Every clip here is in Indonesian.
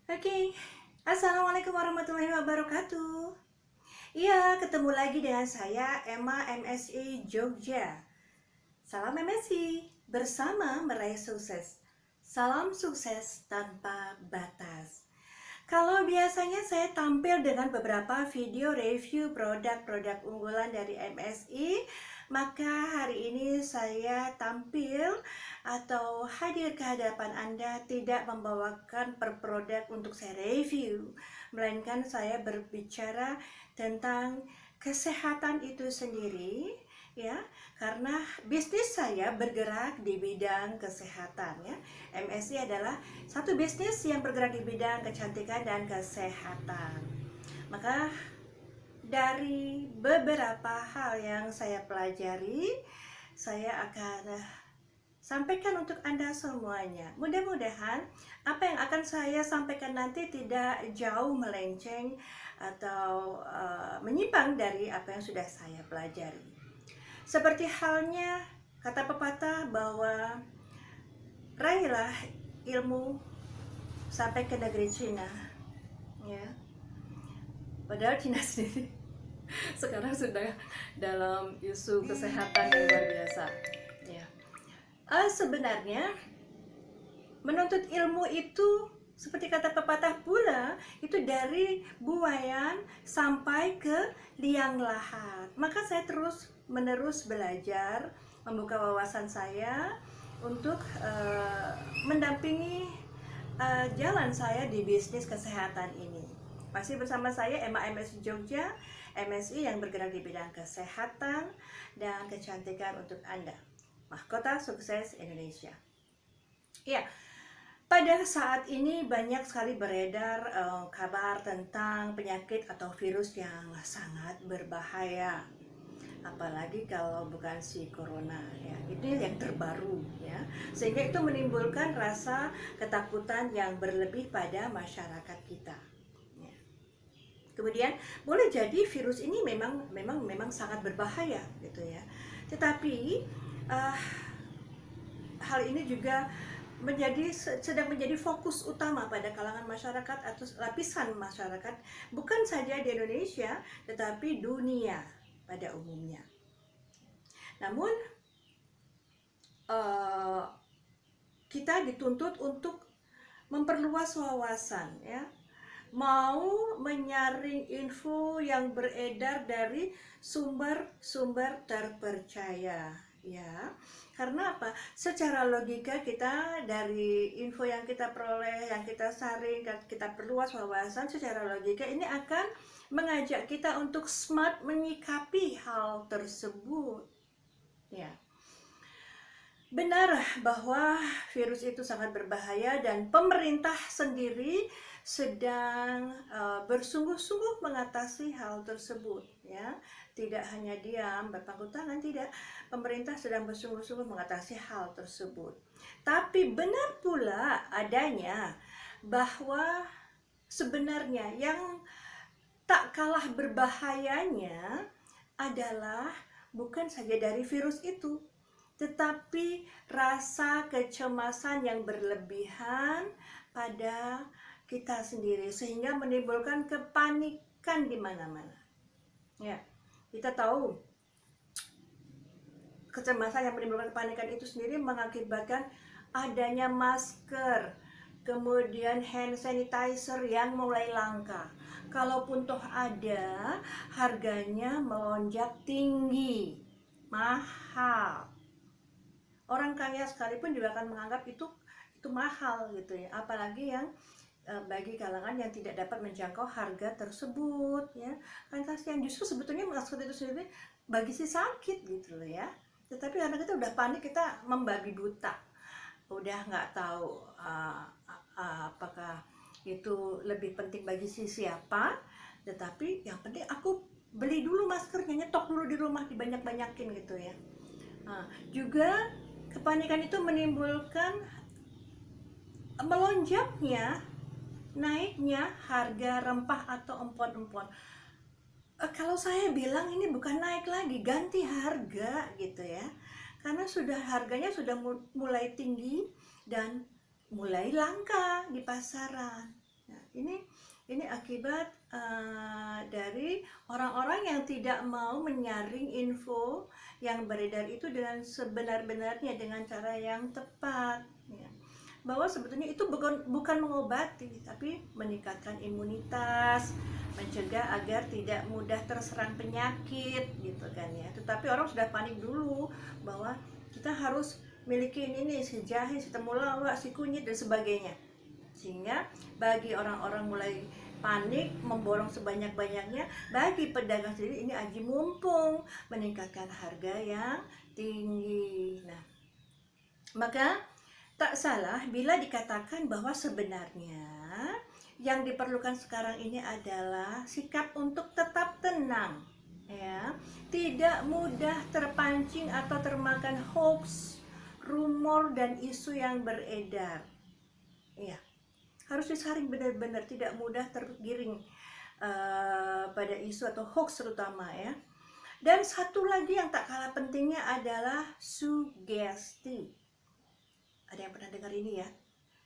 Oke, Assalamualaikum warahmatullahi wabarakatuh. Iya, ketemu lagi dengan saya Emma MSI Jogja. Salam MSI, bersama meraih sukses. Salam sukses tanpa batas. Kalau biasanya saya tampil dengan beberapa video review produk-produk unggulan dari MSI, maka hari ini saya tampil atau hadir ke hadapan Anda tidak membawakan per produk untuk saya review, melainkan saya berbicara tentang kesehatan itu sendiri, ya, karena bisnis saya bergerak di bidang kesehatan, ya. MSI adalah satu bisnis yang bergerak di bidang kecantikan dan kesehatan. Maka dari beberapa hal yang saya pelajari, saya akan sampaikan untuk Anda semuanya. Mudah-mudahan apa yang akan saya sampaikan nanti tidak jauh melenceng atau menyimpang dari apa yang sudah saya pelajari. Seperti halnya kata pepatah bahwa raihlah ilmu sampai ke negeri Cina, ya. Padahal Cina sendiri sekarang sudah dalam isu kesehatan yang luar biasa, ya. Sebenarnya menuntut ilmu itu seperti kata pepatah pula, itu dari buayan sampai ke liang lahat. Maka saya terus menerus belajar, membuka wawasan saya untuk mendampingi jalan saya di bisnis kesehatan ini. Masih bersama saya Emma MSI Jogja, MSI yang bergerak di bidang kesehatan dan kecantikan untuk Anda. Mahkota Sukses Indonesia. Ya, pada saat ini banyak sekali beredar kabar tentang penyakit atau virus yang sangat berbahaya. Apalagi kalau bukan si corona, ya. Itu yang terbaru, ya. Sehingga itu menimbulkan rasa ketakutan yang berlebih pada masyarakat kita. Ya. Kemudian boleh jadi virus ini memang sangat berbahaya, gitu ya. Tetapi hal ini juga sedang menjadi fokus utama pada kalangan masyarakat atau lapisan masyarakat, bukan saja di Indonesia tetapi dunia pada umumnya. Namun kita dituntut untuk memperluas wawasan, ya, mau menyaring info yang beredar dari sumber-sumber terpercaya, ya. Karena apa? Secara logika kita dari info yang kita peroleh, yang kita saring, kita perluas wawasan, secara logika ini akan mengajak kita untuk smart menyikapi hal tersebut, ya. Benar bahwa virus itu sangat berbahaya dan pemerintah sendiri sedang bersungguh-sungguh mengatasi hal tersebut, ya. Tidak hanya diam berpangku tangan, tidak. Pemerintah sedang bersungguh-sungguh mengatasi hal tersebut. Tapi benar pula adanya bahwa sebenarnya yang tak kalah berbahayanya adalah bukan saja dari virus itu, tetapi rasa kecemasan yang berlebihan pada kita sendiri sehingga menimbulkan kepanikan di mana-mana. Ya, kita tahu kecemasan yang menimbulkan kepanikan itu sendiri mengakibatkan adanya masker, kemudian hand sanitizer yang mulai langka. Kalaupun toh ada, harganya melonjak tinggi, mahal. Orang kaya sekalipun juga akan menganggap itu mahal, gitu ya. Apalagi yang bagi kalangan yang tidak dapat menjangkau harga tersebut, ya. Kan kasihan, justru sebetulnya masker itu sendiri bagi si sakit, gitu loh, ya. Tetapi karena kita udah panik, kita membabi buta, udah nggak tahu apakah itu lebih penting bagi si siapa. Tetapi yang penting aku beli dulu maskernya, nyetok dulu di rumah, dibanyak-banyakin, gitu ya. Juga kepanikan itu menimbulkan melonjaknya, naiknya harga rempah atau empon-empon. Kalau saya bilang ini bukan naik lagi, ganti harga, gitu ya. Karena harganya sudah mulai tinggi dan mulai langka di pasaran. Ini akibat dari orang-orang yang tidak mau menyaring info yang beredar itu dengan sebenar-benarnya, dengan cara yang tepat, ya. Bahwa sebetulnya itu bukan mengobati, tapi meningkatkan imunitas, mencegah agar tidak mudah terserang penyakit, gitu kan ya. Tetapi orang sudah panik dulu bahwa kita harus miliki ini nih, si jahe, si temulawak, si kunyit dan sebagainya. Sehingga bagi orang-orang mulai panik, memborong sebanyak-banyaknya. Bagi pedagang sendiri ini aji mumpung meningkatkan harga yang tinggi. Nah, maka tak salah bila dikatakan bahwa sebenarnya yang diperlukan sekarang ini adalah sikap untuk tetap tenang, ya, tidak mudah terpancing atau termakan hoax, rumor dan isu yang beredar. Ya, harus disaring benar-benar, tidak mudah tergiring pada isu atau hoax terutama, ya. Dan satu lagi yang tak kalah pentingnya adalah sugesti. Ada yang pernah dengar ini ya?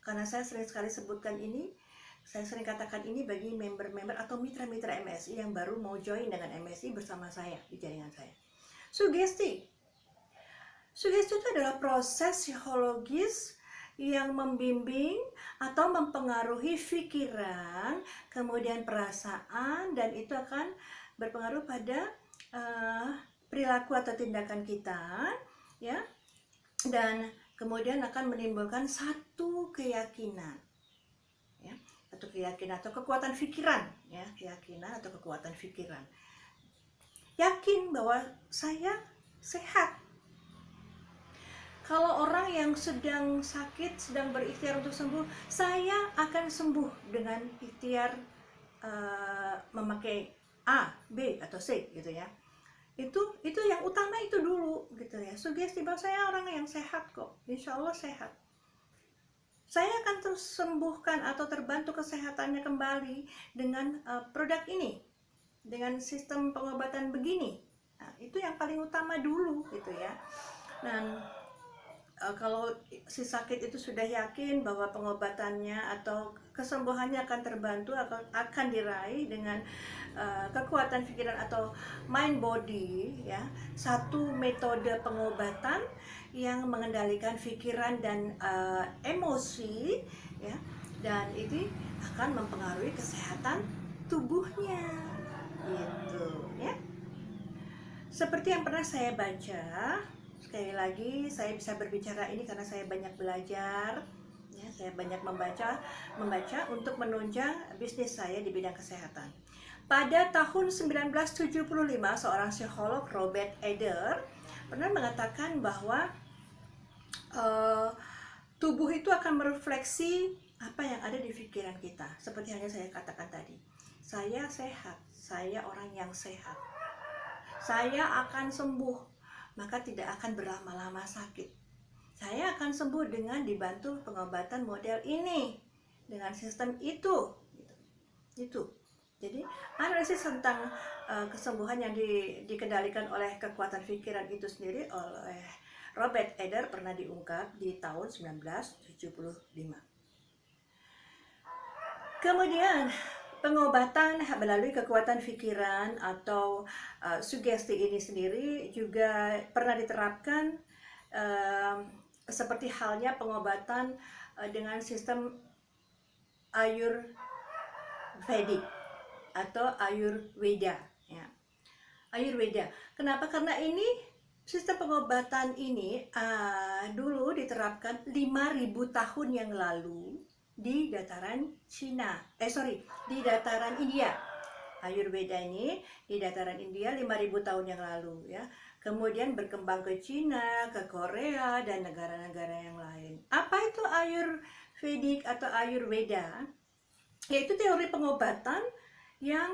Karena saya sering sekali sebutkan ini, saya sering katakan ini bagi member-member atau mitra-mitra MSI yang baru mau join dengan MSI bersama saya di jaringan saya. Sugesti itu adalah proses psikologis yang membimbing atau mempengaruhi pikiran, kemudian perasaan, dan itu akan berpengaruh pada perilaku atau tindakan kita, ya. Dan kemudian akan menimbulkan satu keyakinan, ya, satu keyakinan atau kekuatan pikiran, ya, keyakinan atau kekuatan pikiran. Yakin bahwa saya sehat. Kalau orang yang sedang sakit, sedang berikhtiar untuk sembuh, saya akan sembuh dengan ikhtiar memakai A, B, atau C, gitu ya. Itu yang utama itu dulu, gitu ya. Sugesti bahwa saya orang yang sehat kok, insya Allah sehat. Saya akan terus sembuhkan atau terbantu kesehatannya kembali dengan produk ini, dengan sistem pengobatan begini. Nah, itu yang paling utama dulu, gitu ya. Dan kalau si sakit itu sudah yakin bahwa pengobatannya atau kesembuhannya akan terbantu atau akan diraih dengan kekuatan pikiran atau mind body, ya, satu metode pengobatan yang mengendalikan pikiran dan emosi, ya, dan itu akan mempengaruhi kesehatan tubuhnya, gitu ya. Seperti yang pernah saya baca, sekali lagi saya bisa berbicara ini karena saya banyak belajar, ya, saya banyak membaca untuk menunjang bisnis saya di bidang kesehatan. Pada tahun 1975, seorang psikolog Robert Eder pernah mengatakan bahwa tubuh itu akan merefleksi apa yang ada di pikiran kita. Seperti yang saya katakan tadi, saya sehat, saya orang yang sehat, saya akan sembuh, maka tidak akan berlama-lama sakit. Saya akan sembuh dengan dibantu pengobatan model ini, dengan sistem itu. Itu. Jadi analisis tentang kesembuhan yang dikendalikan oleh kekuatan pikiran itu sendiri oleh Robert Eder pernah diungkap di tahun 1975. Kemudian pengobatan melalui kekuatan pikiran atau sugesti ini sendiri juga pernah diterapkan seperti halnya pengobatan dengan sistem Ayurvedic atau Ayurveda, ya. Ayurveda. Kenapa? Karena ini sistem pengobatan ini dulu diterapkan 5.000 tahun yang lalu di dataran di dataran India. Ayurveda ini di dataran India 5.000 tahun yang lalu, ya. Kemudian berkembang ke Cina, ke Korea, dan negara-negara yang lain. Apa itu Ayurvedic atau Ayurveda? Yaitu teori pengobatan yang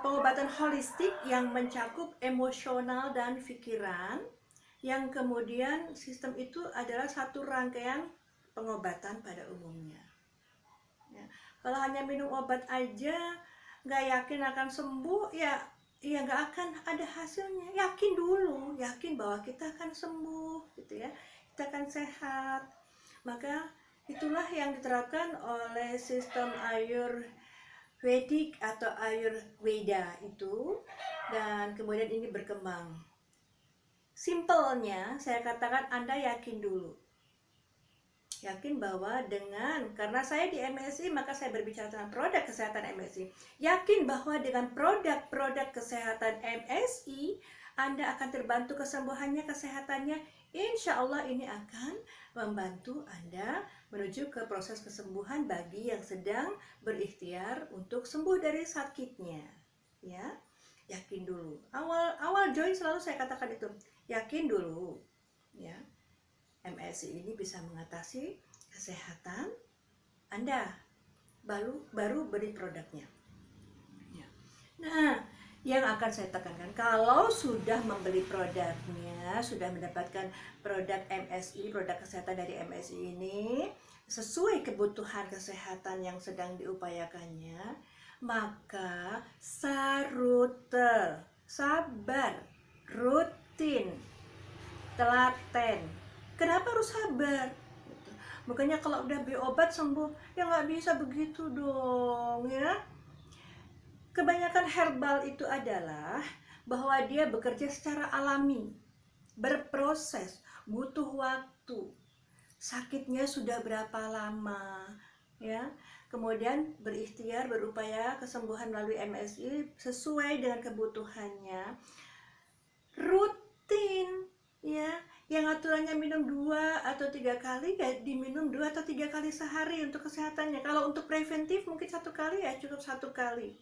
pengobatan holistik yang mencakup emosional dan pikiran, yang kemudian sistem itu adalah satu rangkaian pengobatan pada umumnya, ya. Kalau hanya minum obat aja nggak yakin akan sembuh, ya nggak akan ada hasilnya. Yakin dulu, yakin bahwa kita akan sembuh, gitu ya, kita akan sehat. Maka Itulah yang diterapkan oleh sistem Ayurvedic atau Ayurveda itu, dan kemudian ini berkembang. Simpelnya saya katakan, Anda yakin dulu. Yakin bahwa karena saya di MSI, maka saya berbicara tentang produk kesehatan MSI. Yakin bahwa dengan produk-produk kesehatan MSI, Anda akan terbantu kesembuhannya, kesehatannya. Insya Allah ini akan membantu Anda menuju ke proses kesembuhan bagi yang sedang berikhtiar untuk sembuh dari sakitnya. Ya, yakin dulu. Awal join selalu saya katakan itu, yakin dulu. Ya, MSI ini bisa mengatasi kesehatan Anda, baru beri produknya. Ya. Nah, yang akan saya tekankan, kalau sudah membeli produknya, sudah mendapatkan produk MSI, produk kesehatan dari MSI ini, sesuai kebutuhan kesehatan yang sedang diupayakannya, maka sabar, rutin, telaten. Kenapa harus sabar? Makanya kalau udah beli obat sembuh, ya nggak bisa begitu dong, ya. Kebanyakan herbal itu adalah bahwa dia bekerja secara alami, berproses, butuh waktu. Sakitnya sudah berapa lama, ya. Kemudian berikhtiar, berupaya kesembuhan melalui MSI sesuai dengan kebutuhannya. Rutin, ya. Yang aturannya minum 2 atau 3 kali, ya diminum 2 atau 3 kali sehari untuk kesehatannya. Kalau untuk preventif mungkin 1 kali, ya cukup 1 kali.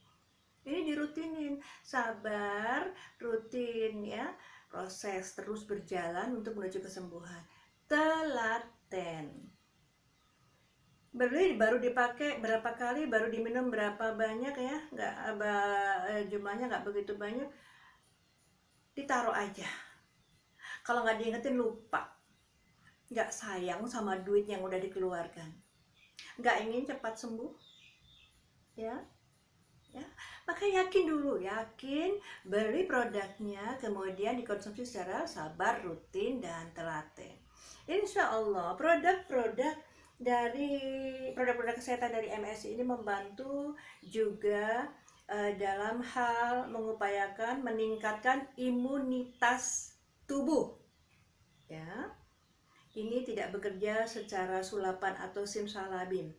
Ini dirutinin, sabar, rutin, ya. Proses terus berjalan untuk menuju kesembuhan. Telaten. Beli baru dipakai berapa kali, baru diminum berapa banyak, ya. Jumlahnya nggak begitu banyak. Ditaruh aja. Kalau nggak diingetin lupa. Nggak sayang sama duit yang udah dikeluarkan. Nggak ingin cepat sembuh, ya. Ya, maka yakin dulu, beli produknya, kemudian dikonsumsi secara sabar, rutin, dan telaten. Insya Allah produk-produk kesehatan dari MSI ini membantu juga dalam hal mengupayakan meningkatkan imunitas tubuh. Ya, ini tidak bekerja secara sulapan atau simsalabim.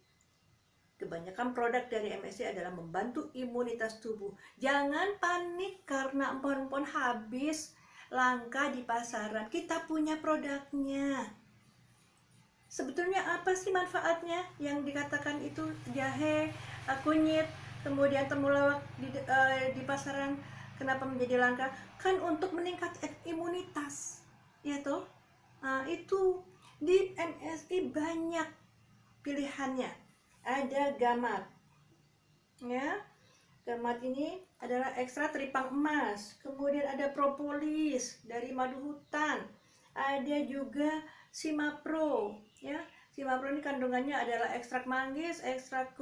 Kebanyakan produk dari MSI adalah membantu imunitas tubuh. Jangan panik karena empon-empon habis, langka di pasaran. Kita punya produknya. Sebetulnya apa sih manfaatnya yang dikatakan itu jahe, kunyit, kemudian temulawak di pasaran, kenapa menjadi langka? Kan untuk meningkatkan imunitas, ya toh? Nah, itu di MSI banyak pilihannya. Ada gamat, ya. Gamat ini adalah ekstrak teripang emas. Kemudian ada propolis dari madu hutan. Ada juga Simapro, ya. Simapro ini kandungannya adalah ekstrak manggis, ekstrak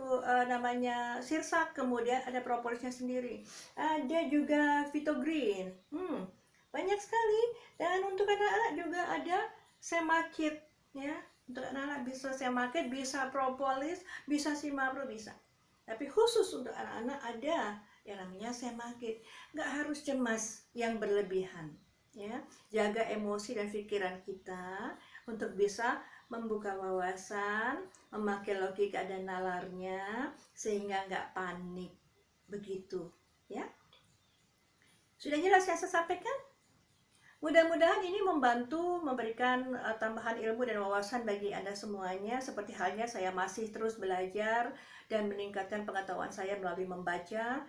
namanya sirsak, kemudian ada propolisnya sendiri. Ada juga Vitogreen. Banyak sekali. Dan untuk anak-anak juga ada Semakit, ya. Untuk anak-anak bisa Semakit, bisa propolis, bisa Simapro, bisa. Tapi khusus untuk anak-anak ada yang namanya Semakit. Nggak harus cemas yang berlebihan, ya. Jaga emosi dan pikiran kita untuk bisa membuka wawasan, memakai logika dan nalarnya, sehingga nggak panik. Begitu, ya. Sudah jelas yang saya sampaikan? Mudah-mudahan ini membantu memberikan tambahan ilmu dan wawasan bagi Anda semuanya. Seperti halnya saya masih terus belajar dan meningkatkan pengetahuan saya melalui membaca.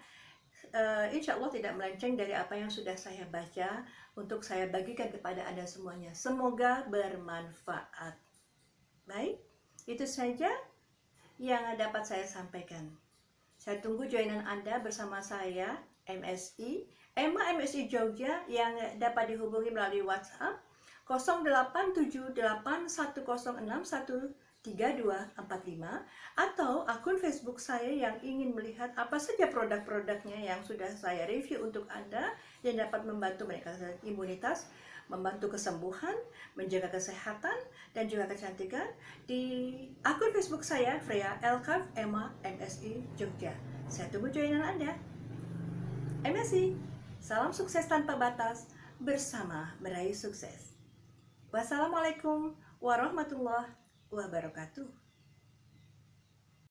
Insya Allah tidak melenceng dari apa yang sudah saya baca untuk saya bagikan kepada Anda semuanya. Semoga bermanfaat. Baik, itu saja yang dapat saya sampaikan. Saya tunggu joinan Anda bersama saya, MSI, Emma MSI Jogja, yang dapat dihubungi melalui WhatsApp 087810613245 atau akun Facebook saya yang ingin melihat apa saja produk-produknya yang sudah saya review untuk Anda yang dapat membantu meningkatkan imunitas. membantu kesembuhan, menjaga kesehatan, dan juga kecantikan di akun Facebook saya, Freya Elkaf Emma MSI Jogja. Saya tunggu joinan Anda. MSI, salam sukses tanpa batas, bersama meraih sukses. Wassalamualaikum warahmatullahi wabarakatuh.